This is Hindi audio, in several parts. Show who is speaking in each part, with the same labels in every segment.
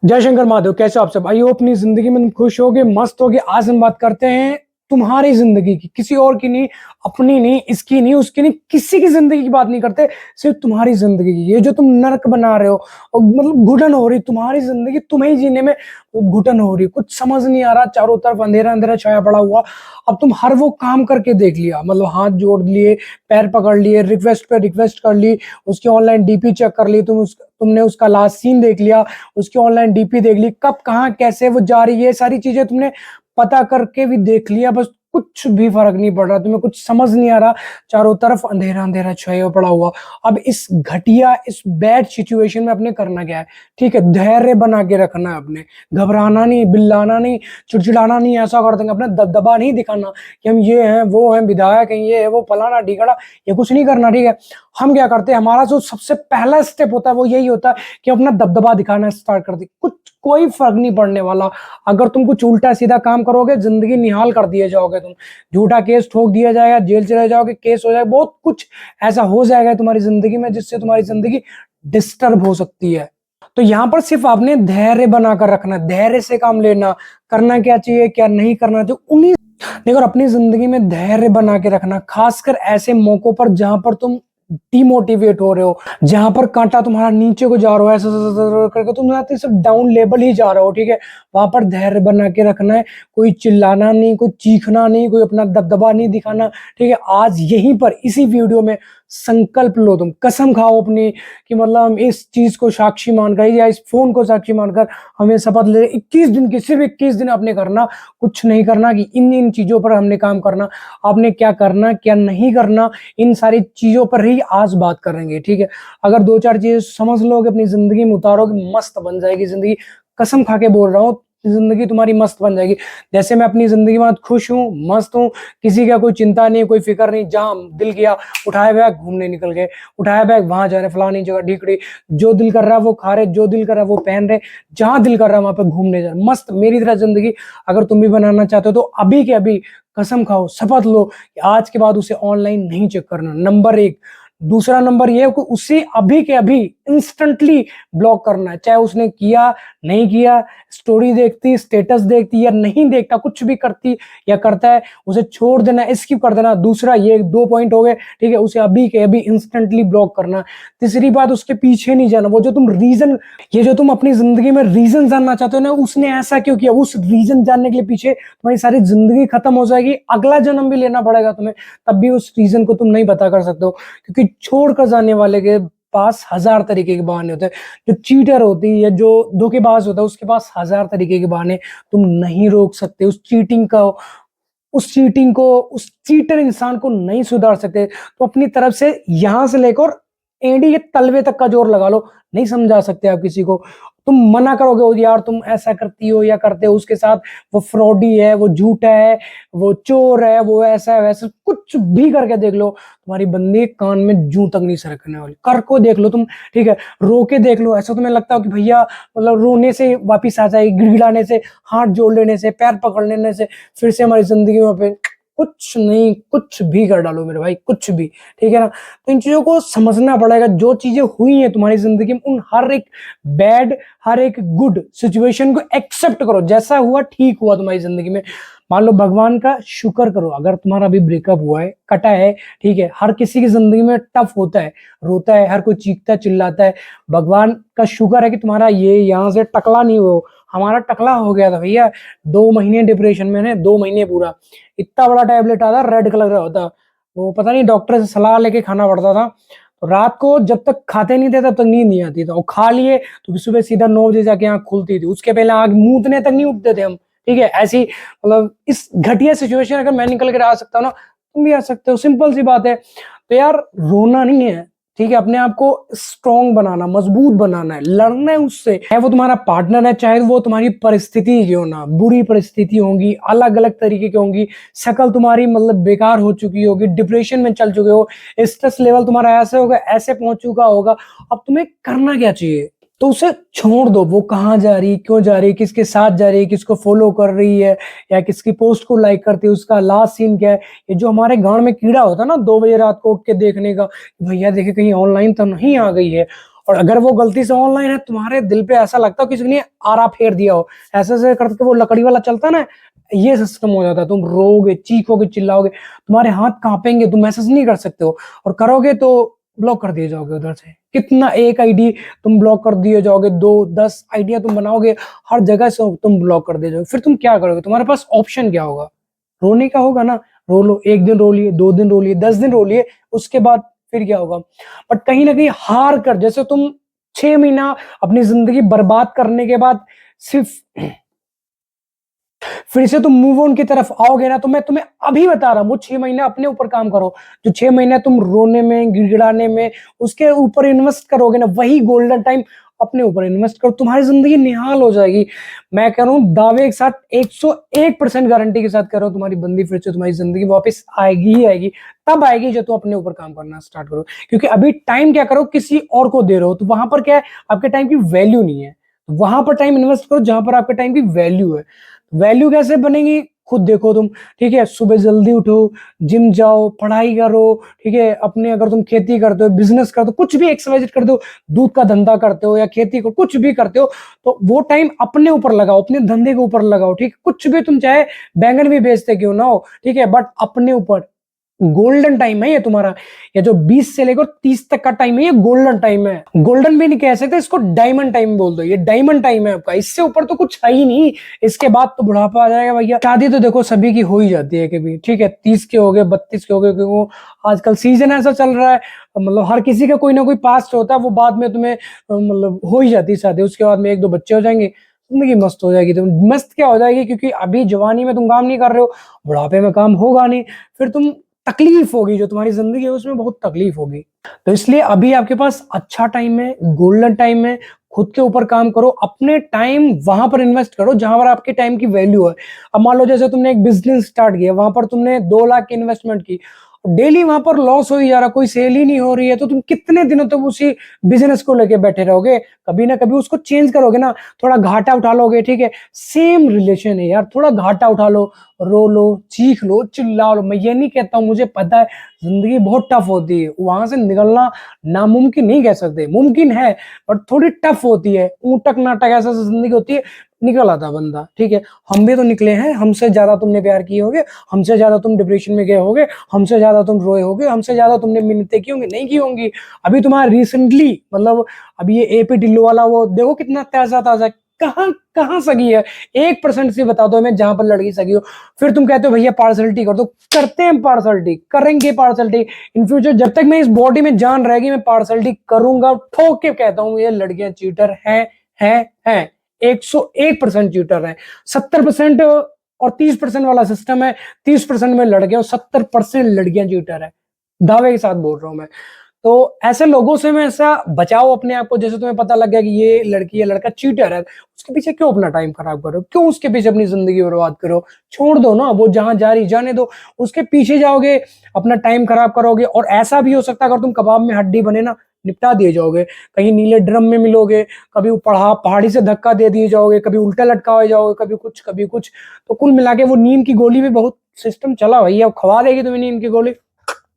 Speaker 1: जय शंकर महादेव। कैसे हो आप सब? आई हो अपनी जिंदगी में तुम खुश होगे, मस्त होगे। आज हम बात करते हैं तुम्हारी जिंदगी की, किसी और की नहीं, अपनी नहीं, इसकी नहीं, उसकी नहीं, किसी की जिंदगी की बात नहीं करते, सिर्फ तुम्हारी जिंदगी की। ये जो तुम नर्क बना रहे हो और मतलब घुटन हो रही, तुम्हारी जिंदगी तुम्हें ही जीने में घुटन हो रही, कुछ समझ नहीं आ रहा, चारों तरफ अंधेरा अंधेरा छाया पड़ा हुआ। अब तुम हर वो काम करके देख लिया, मतलब हाथ जोड़ लिए, पैर पकड़ लिए, रिक्वेस्ट पे रिक्वेस्ट कर ली, उसकी ऑनलाइन डीपी चेक कर ली, तुमने उसका लास्ट सीन देख लिया, उसकी ऑनलाइन डीपी देख ली, कब कहाँ कैसे वो जा रही है, सारी चीजें तुमने पता करके भी देख लिया। बस कुछ भी फर्क नहीं पड़ रहा, तुम्हें कुछ समझ नहीं आ रहा, चारों तरफ अंधेरा अंधेरा छाया पड़ा हुआ। अब इस घटिया, इस बैड सिचुएशन में अपने करना क्या है? ठीक है, धैर्य बना के रखना है अपने, घबराना नहीं, बिल्लाना नहीं, चिड़चिड़ाना नहीं। ऐसा कर देंगे, अपना दबदबा नहीं दिखाना कि हम ये हैं वो हैं, विधायक हैं, ये है वो, फलाना ढिकड़ा, ये कुछ नहीं करना। ठीक है, हम क्या करते हैं, हमारा जो सबसे पहला स्टेप होता है वो यही होता है कि अपना दबदबा दिखाना स्टार्ट कर दे। कुछ कोई फर्क नहीं पड़ने वाला। अगर तुम कुछ उल्टा सीधा काम करोगे, जिंदगी निहाल कर दिए जाओगे तुम। झूठा केस ठोक दिया जाएगा, जेल चले जाओगे, केस हो जाएगा, बहुत कुछ ऐसा हो जाएगा तुम्हारी जिंदगी में जिससे तुम्हारी जिंदगी डिस्टर्ब हो सकती है। तो यहाँ पर सिर्फ आपने धैर्य बनाकर रखना, धैर्य से काम लेना, करना क्या चाहिए क्या नहीं करना चाहिए उन्हीं। देखो, अपनी जिंदगी में धैर्य बना के रखना, खासकर ऐसे मौकों पर जहां पर तुम डिमोटिवेट हो रहे हो, जहां पर कांटा तुम्हारा नीचे को जा रहा हो, ऐसा करके तुम सिर्फ डाउन लेवल ही जा रहे हो। ठीक है, वहां पर धैर्य बना के रखना है, कोई चिल्लाना नहीं, कोई चीखना नहीं, कोई अपना दबदबा नहीं दिखाना। ठीक है, आज यहीं पर इसी वीडियो में संकल्प लो, तुम कसम खाओ अपनी कि मतलब हम इस चीज को साक्षी मानकर या इस फोन को साक्षी मानकर हमें शपथ ले 21 दिन की, सिर्फ 21 दिन आपने करना, कुछ नहीं करना कि इन इन चीजों पर हमने काम करना। आपने क्या करना क्या नहीं करना, इन सारी चीजों पर ही आज बात करेंगे। ठीक है, अगर दो चार चीजें समझ लोगे, अपनी जिंदगी में उतारोगे, मस्त बन जाएगी जिंदगी। कसम खा के बोल रहा हूँ, जिंदगी तुम्हारी मस्त बन जाएगी। जैसे मैं अपनी जिंदगी में खुश हूँ, मस्त हूँ, किसी का कोई चिंता नहीं, कोई फिक्र नहीं, जहां दिल किया उठाए बैग घूमने निकल गए, उठाया बैग वहां जा रहे, फलानी जगह ढीकड़ी, जो दिल कर रहा है वो खा रहे, जो दिल कर रहा है वो पहन रहे, जहां दिल कर रहा है वहां पे घूमने जा रहे, मस्त मेरी तरह जिंदगी अगर तुम भी बनाना चाहते हो तो अभी के अभी कसम खाओ, शपथ लो कि आज के बाद उसे ऑनलाइन नहीं चेक करना, नंबर एक। दूसरा नंबर ये है कि उसे अभी के अभी इंस्टेंटली ब्लॉक करना है, चाहे उसने किया नहीं किया, स्टोरी देखती, स्टेटस देखती या नहीं देखता, कुछ भी करती या करता है, उसे छोड़ देना, स्किप कर देना। दूसरा, ये 2 पॉइंट हो गए। ठीक है, उसे अभी के अभी इंस्टेंटली ब्लॉक करना। तीसरी बात, उसके पीछे नहीं जाना, वो जो तुम रीजन, ये जो तुम अपनी जिंदगी में रीजन जानना चाहते हो ना, उसने ऐसा क्यों किया, उस रीजन जानने के लिए पीछे तुम्हारी सारी जिंदगी खत्म हो जाएगी, अगला जन्म भी लेना पड़ेगा तुम्हें, तब भी उस रीजन को तुम नहीं पता कर सकते हो। क्योंकि छोड़कर जाने वाले के पास हजार तरीके के बहाने होते हैं। जो चीटर होती है, जो धोखेबाज होता है, उसके पास हजार तरीके के बहाने, तुम नहीं रोक सकते उस चीटर इंसान को नहीं सुधार सकते। तो अपनी तरफ से यहां से लेकर एड़ी के तलवे तक का जोर लगा लो, नहीं समझा सकते आप किसी को। तुम मना करोगे, "ओ यार तुम ऐसा करती हो या करते हो उसके साथ, वो फ्रॉडी है, वो झूठा है, वो चोर है, वो ऐसा है वैसा", कुछ भी करके देख लो, तुम्हारी बंदी कान में जूं तक नहीं सरकने वाली। कर को देख लो तुम, ठीक है, रो के देख लो, ऐसा तुम्हें लगता हो कि भैया मतलब रोने से वापिस आ जाएगी, गिड़गिड़ाने से, हाथ जोड़ लेने से, पैर पकड़ लेने से फिर से हमारी जिंदगी में पे कुछ नहीं, कुछ भी कर डालो मेरे भाई, कुछ भी। ठीक है ना, तो इन चीजों को समझना पड़ेगा। जो चीजें हुई हैं तुम्हारी जिंदगी में, उन हर एक बैड, हर एक गुड सिचुएशन को एक्सेप्ट करो, जैसा हुआ ठीक हुआ तुम्हारी जिंदगी में। मान लो भगवान का शुक्र करो, अगर तुम्हारा अभी ब्रेकअप हुआ है, कटा है, ठीक है, हर किसी की जिंदगी में टफ होता है, रोता है, हर कोई चीखता चिल्लाता है। भगवान का शुक्र है कि तुम्हारा ये यहाँ से टकला नहीं हो, हमारा टकला हो गया था भैया। 2 महीने डिप्रेशन में, 2 महीने पूरा, इतना बड़ा टैबलेट आता, रेड कलर का होता, वो पता नहीं डॉक्टर से सलाह लेके खाना पड़ता था। तो रात को जब तक खाते नहीं थे तब तक नींद नहीं आती थी, और खा लिए तो सुबह सीधा 9 बजे जाके आंख खुलती थी, उसके पहले आंख मूंदने तक नहीं उठते थे हम। ठीक है, ऐसी मतलब इस घटिया सिचुएशन अगर मैं निकल कर आ सकता हूँ ना, तुम भी आ सकते हो, सिंपल सी बात है। तो यार रोना नहीं है, ठीक है, अपने आप को स्ट्रॉन्ग बनाना, मजबूत बनाना है, लड़ना है उससे। चाहे वो तुम्हारा पार्टनर है, चाहे वो तुम्हारी परिस्थिति क्यों ना, बुरी परिस्थिति होंगी, अलग अलग तरीके की होंगी, शक्ल तुम्हारी मतलब बेकार हो चुकी होगी, डिप्रेशन में चल चुके हो, स्ट्रेस लेवल तुम्हारा ऐसे होगा, ऐसे पहुंच चुका होगा। अब तुम्हें करना क्या चाहिए? तो उसे छोड़ दो, वो कहाँ जा रही, क्यों जा रही, किसके साथ जा रही है, किसको फॉलो कर रही है, या किसकी पोस्ट को लाइक करती है, उसका लास्ट सीन क्या है। ये जो हमारे गांड में कीड़ा होता है ना, 2 बजे रात को उठ के देखने का, भैया देखे कहीं ऑनलाइन तो नहीं आ गई है, और अगर वो गलती से ऑनलाइन है, तुम्हारे दिल पे ऐसा लगता हो किसी ने आरा फेर दिया हो, ऐसे ऐसे करके वो लकड़ी वाला चलता ना, ये सिस्टम हो जाता है। तुम रोगे, चीखोगे, चिल्लाओगे, तुम्हारे हाथ कांपेंगे, तुम मैसेज नहीं कर सकते हो, और करोगे तो ब्लॉक कर दिए जाओगे उधर से। कितना एक आईडी तुम ब्लॉक कर दिए जाओगे, 2-10 आइडिया तुम बनाओगे, हर जगह से तुम ब्लॉक कर दिए जाओगे। फिर तुम क्या करोगे? तुम्हारे पास ऑप्शन क्या होगा? रोने का होगा ना। रो लो, 1 दिन रो लिए, 2 दिन रो लिए, 10 दिन रो लिए, उसके बाद फिर क्या होगा? बट कहीं ना कहीं हार कर, जैसे तुम 6 महीना अपनी जिंदगी बर्बाद करने के बाद सिर्फ फिर से तुम मूव ऑन की तरफ आओगे ना, तो मैं तुम्हें अभी बता रहा हूं, वो 6 महीने अपने ऊपर काम करो। जो 6 महीने तुम रोने में, गिड़गिड़ाने में, उसके ऊपर इन्वेस्ट करोगे ना, वही गोल्डन टाइम अपने ऊपर इन्वेस्ट करो, तुम्हारी जिंदगी निहाल हो जाएगी। मैं कह रहा हूँ दावे के साथ, 101% गारंटी के साथ कह रहा हूँ, तुम्हारी बंदी फिर से तुम्हारी जिंदगी वापस आएगी ही आएगी। तब आएगी जब तुम अपने ऊपर काम करना स्टार्ट करो। क्योंकि अभी टाइम क्या करो, किसी और को दे रहे हो, तो वहां पर क्या है, आपके टाइम की वैल्यू नहीं है। वहां पर टाइम इन्वेस्ट करो जहां पर आपके टाइम की वैल्यू है। वैल्यू कैसे बनेगी, खुद देखो तुम। ठीक है, सुबह जल्दी उठो, जिम जाओ, पढ़ाई करो। ठीक है, अपने अगर तुम खेती करते हो, बिजनेस करते हो, कुछ भी एक्सरसाइज करते हो, दूध का धंधा करते हो या खेती को कुछ भी करते हो, तो वो टाइम अपने ऊपर लगाओ, अपने धंधे के ऊपर लगाओ। ठीक है, कुछ भी तुम चाहे बैंगन भी बेचते क्यों ना हो, ठीक है, बट अपने ऊपर गोल्डन टाइम है ये तुम्हारा। ये जो 20 से लेकर 30 तक का टाइम है, ये गोल्डन टाइम है। गोल्डन भी नहीं कह सकते इसको, डायमंड टाइम बोल दो। ये डायमंड टाइम है आपका, इससे ऊपर तो कुछ है ही नहीं। इसके बाद तो बुढ़ापा आ जाएगा भैया। शादी तो देखो सभी की हो ही जाती है कभी, ठीक है, 30 के हो गए, 32 के हो गए, क्योंकि आजकल सीजन ऐसा चल रहा है, मतलब हर किसी का कोई ना कोई पास्ट होता है, वो बाद में तुम्हें मतलब हो ही जाती है शादी। उसके बाद में 1-2 बच्चे हो जाएंगे, जिंदगी मस्त हो जाएगी। तुम मस्त क्या हो जाएगी, क्योंकि अभी जवानी में तुम काम नहीं कर रहे हो, बुढ़ापे में काम होगा नहीं, फिर तुम तकलीफ होगी, जो तुम्हारी जिंदगी है उसमें बहुत तकलीफ होगी। तो इसलिए अभी आपके पास अच्छा टाइम है, गोल्डन टाइम है। खुद के ऊपर काम करो, अपने टाइम वहां पर इन्वेस्ट करो जहां पर आपके टाइम की वैल्यू है। अब मान लो जैसे तुमने एक बिजनेस स्टार्ट किया, वहां पर तुमने 2 लाख की इन्वेस्टमेंट की, डेली वहां पर लॉस हो ही जा रहा, कोई सेल ही नहीं हो रही है, तो तुम कितने दिनों तक उसी बिजनेस को लेके बैठे रहोगे? कभी ना कभी उसको चेंज करोगे ना, थोड़ा घाटा उठा लोगे। ठीक है, सेम रिलेशन है यार, थोड़ा घाटा उठा लो, रो लो, चीख लो, चिल्ला लो। मैं ये नहीं कहता हूँ, मुझे पता है जिंदगी बहुत टफ होती है, वहां से निकलना नामुमकिन नहीं कह सकते, मुमकिन है, बट थोड़ी टफ होती है, ऊटक नाटक ऐसा जिंदगी होती है। निकल आता बंदा, ठीक है, हम भी तो निकले हैं। हमसे ज्यादा तुमने प्यार किए होगे, हमसे ज्यादा तुम डिप्रेशन में गए होगे, हमसे ज्यादा तुम रोए होगे, हमसे ज्यादा तुमने मिन्नतें की होंगी, नहीं की होंगी। अभी तुम्हारा रिसेंटली मतलब अभी ये एपी ढिल्लो वाला, वो देखो कितना ताजा ताजा, कहाँ कहाँ सगी है? 1% से बता दो मैं जहां पर लड़की सगी हो। फिर तुम कहते हो भैया पार्सलिटी कर दो। करते हैं पार्सलिटी, करेंगे पार्सलिटी इन फ्यूचर। जब तक मैं इस बॉडी में जान रहेगी, मैं पार्सलिटी करूंगा। ठोक के कहता हूं, ये लड़कियां चीटर हैं 101% चीटर है। 70% और 30% वाला सिस्टम है। 30% में लड़के और 70% लड़कियां चीटर है, दावे के साथ बोल रहा हूं मैं। तो ऐसे लोगों से मैं ऐसा बचाओ अपने आप को। जैसे तुम्हें पता लग गया कि ये लड़की या लड़का चीटर है, उसके पीछे क्यों अपना टाइम खराब करो? क्यों उसके पीछे अपनी जिंदगी बर्बाद करो? छोड़ दो ना, वो जहां जा रही जाने दो। उसके पीछे जाओगे, अपना टाइम खराब करोगे। और ऐसा भी हो सकता है, अगर तुम कबाब में हड्डी बने ना, निपटा दिए जाओगे, कहीं नीले ड्रम में मिलोगे, कभी पहाड़ी से धक्का दे दिए जाओगे, कभी उल्टा लटकाए जाओगे, कभी कुछ कभी कुछ। तो कुल मिला के वो नींद की गोली भी बहुत सिस्टम चला भैया, खवा देगी तुम्हें नींद की गोली,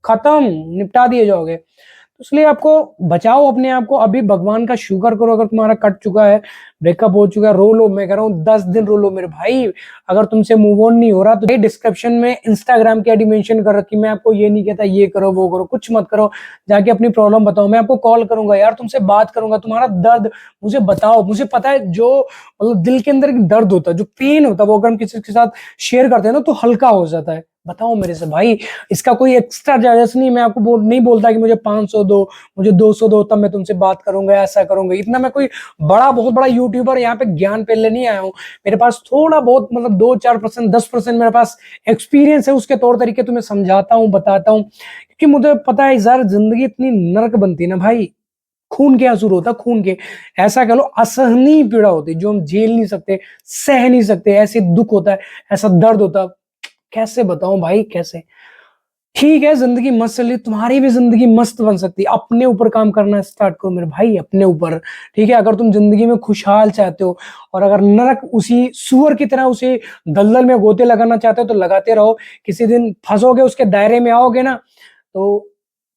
Speaker 1: खत्म, निपटा दिए जाओगे। तो इसलिए आपको बचाओ अपने आप को। अभी भगवान का शुक्र करो, अगर तुम्हारा कट चुका है, ब्रेकअप हो चुका है, रो लो। मैं कह रहा हूँ 10 दिन रो लो मेरे भाई। अगर तुमसे मूव ऑन नहीं हो रहा, तो डिस्क्रिप्शन में इंस्टाग्राम की आईडी मेंशन कर रखी। मैं आपको ये नहीं कहता ये करो वो करो, कुछ मत करो, जाके अपनी प्रॉब्लम बताओ। मैं आपको कॉल करूंगा यार, तुमसे बात करूंगा, तुम्हारा दर्द मुझे बताओ। मुझे पता है जो मतलब दिल के अंदर दर्द होता है, जो पेन होता है, वो अगर हम किसी के साथ शेयर करते हैं ना, तो हल्का हो जाता है। बताओ मेरे से भाई, इसका कोई एक्स्ट्रा चार्जेस नहीं। मैं आपको नहीं बोलता कि मुझे 500 दो, मुझे 200 दो, तब मैं तुमसे बात करूंगा, ऐसा करूंगा। इतना मैं कोई बहुत बड़ा यूट्यूबर यहाँ पे ज्ञान पेले नहीं आया हूँ। मेरे पास थोड़ा बहुत मतलब 2-4%, 10% मेरे पास एक्सपीरियंस है, उसके तौर तरीके तुम्हें समझाता हूँ, बताता हूँ। क्योंकि मुझे पता है यार, जिंदगी इतनी नरक बनती है ना भाई, खून के आंसू होता, खून के, ऐसा कह लो असहनीय पीड़ा होती है, जो हम झेल नहीं सकते, सह नहीं सकते। ऐसे दुख होता है, ऐसा दर्द होता है, कैसे बताऊं भाई, कैसे? ठीक है, जिंदगी मस्त चल रही, तुम्हारी भी जिंदगी मस्त बन सकती है। अपने ऊपर काम करना स्टार्ट करो मेरे भाई, अपने ऊपर। ठीक है, अगर तुम जिंदगी में खुशहाल चाहते हो, और अगर नरक उसी सुअर की तरह उसे दलदल में गोते लगाना चाहते हो, तो लगाते रहो। किसी दिन फंसोगे, उसके दायरे में आओगे ना, तो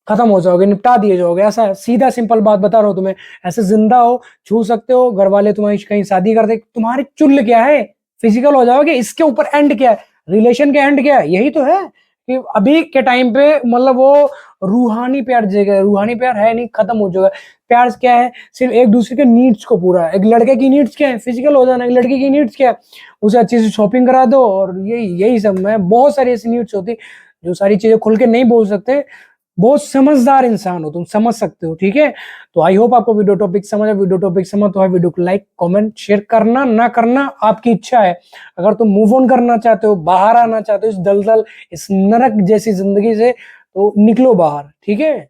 Speaker 1: खत्म हो जाओगे, निपटा दिए जाओगे। ऐसा सीधा सिंपल बात बता रहा हूँ तुम्हें। ऐसे जिंदा हो, छू सकते हो, घर वाले तुम्हारी कहीं शादी कर दे, तुम्हारी चुल क्या है, फिजिकल हो जाओगे। इसके ऊपर एंड क्या है, रिलेशन का एंड क्या है, यही तो है कि अभी के टाइम पे मतलब वो रूहानी प्यार जगह, रूहानी प्यार है नहीं, खत्म हो जाएगा। प्यार क्या है, सिर्फ एक दूसरे के नीड्स को पूरा। एक लड़के की नीड्स क्या है, फिजिकल हो जाना। एक लड़की की नीड्स क्या है, उसे अच्छी से शॉपिंग करा दो, और यही सब है। बहुत सारी ऐसी नीड्स होती जो सारी चीजें खुल के नहीं बोल सकते। बहुत समझदार इंसान हो तुम, समझ सकते हो, ठीक है। तो आई होप आपको वीडियो टॉपिक समझ है। वीडियो टॉपिक समझ तो है, वीडियो को लाइक कमेंट शेयर करना ना करना आपकी इच्छा है। अगर तुम मूव ऑन करना चाहते हो, बाहर आना चाहते हो इस दलदल, इस नरक जैसी जिंदगी से, तो निकलो बाहर, ठीक है।